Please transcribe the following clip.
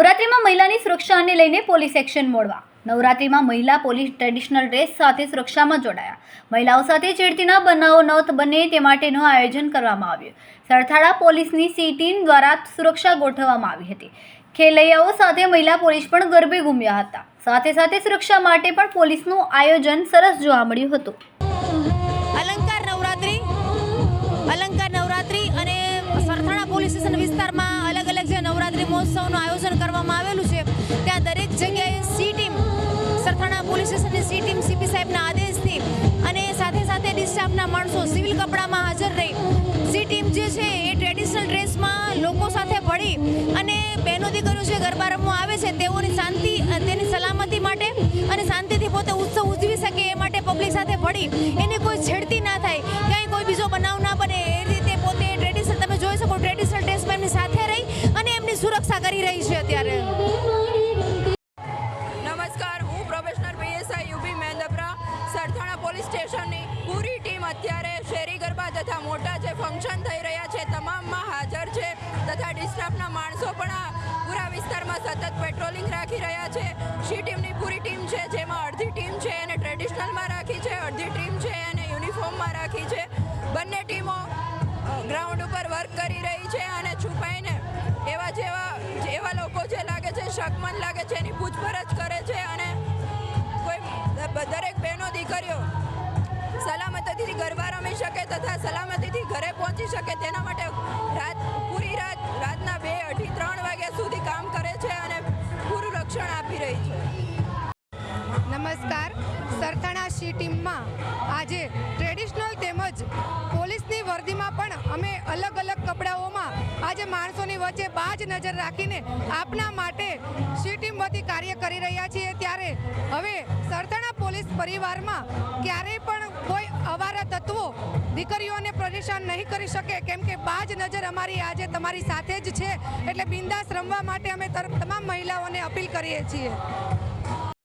નવરાત્રિમાં મહિલાની સુરક્ષાને લઈને પોલીસ એક્શન મોડવા. નવરાત્રિમાં મહિલા પોલીસ ટ્રેડિશનલ ડ્રેસ સાથે સુરક્ષામાં જોડાયા. મહિલાઓ સાથે છેડતીના બનાવો ન બને તે માટેનું આયોજન કરવામાં આવ્યું. સરથાણા પોલીસની સી ટીમ દ્વારા સુરક્ષા ગોઠવવામાં આવી હતી. ખેલૈયાઓ સાથે મહિલા પોલીસ પણ ગરબે ઘૂમ્યા હતા. સાથે સાથે સુરક્ષા માટે પણ પોલીસનું આયોજન સરસ જોવા મળ્યું હતું. અલંકાર નવરાત્રિ અને સરથાણા પોલીસ સ્ટેશન વિસ્તારમાં અલગ અલગ જે નવરાત્રિ મહોત્સવનું આયોજન કરવામાં આવેલું છે, ત્યાં દરેક જગ્યાએ સી ટીમ, સરથાણા પોલીસ સ્ટેશનની સી ટીમ સીપી સાહેબના આદેશથી અને સાથે સાથે ડિસ્ટાફના માણસો સિવિલ કપડામાં હાજર રહી સી ટીમ જે છે એ ટ્રેડિશનલ ડ્રેસમાં લોકો સાથે ભળી અને બહેનો દીકરીઓ જે ગરબા રમવા આવે છે તેઓની શાંતિ, તેની સલામતી માટે અને શાંતિથી પોતે ઉત્સવ ઉજવી શકે એ માટે પબ્લિક સાથે ભળી એને કોઈ છેડતી ના થાય, ક્યાંય કોઈ બીજો બનાવ ના બને એ રીતે પોતે ટ્રેડિશનલ, તમે જોઈ શકો ટ્રેડિશનલ ડ્રેસમાં એમની સાથે રહી અને એમની સુરક્ષા કરી રહી છે. અત્યારે નમસ્કાર, હું professional PSI UP Mendapara. Sarthana police સ્ટેશનની પૂરી ટીમ અત્યારે શેરી ગરબા તથા મોટા જે ફંક્શન થઈ રહ્યા છે તમામમાં હાજર છે તથા ડિસ્ટાફના માણસો પણ આ પૂરા વિસ્તારમાં સતત પેટ્રોલિંગ રાખી રહ્યા છે. સી ટીમની પૂરી ટીમ છે, જેમાં અડધી ટીમ છે એને ટ્રેડિશનલમાં રાખી છે, અડધી ટીમ છે એને યુનિફોર્મમાં રાખી છે. બંને ટીમો ગ્રાઉન્ડ ઉપર વર્ક કરી રહી છે અને છુપાઈને એવા લોકો જે લાગે છે, શકમંદ લાગે છે, એની પૂછપરછ કરે છે અને દરેક બહેનો દીકરીઓ સલામતીથી ગરબા રમી શકે તથા સલામતીથી ઘરે પહોંચી શકે તેના માટે પૂરી રાતના 2, 2:30, 3 વાગ્યા સુધી કામ કરે છે અને પૂરું રક્ષણ આપી રહી છે. નમસ્કાર, સરથાણા સી ટીમમાં આજે ટ્રેડિશનલ તેમજ પોલીસની વર્દીમાં પણ અમે અલગ અલગ કપડાઓમાં આજે માણસોની વચ્ચે બાજ નજર રાખીને આપના માટે સી ટીમ વતી કાર્ય કરી રહ્યા છીએ. ત્યારે હવે સરથાણા પોલીસ પરિવારમાં ક્યારેય પણ કોઈ અવારા તત્વો દીકરીઓને પરેશાન નહીં કરી શકે, કેમ કે બાજ નજર અમારી આજે તમારી સાથે જ છે. એટલે બિંદાસ રમવા માટે અમે તમામ મહિલાઓને અપીલ કરીએ છીએ.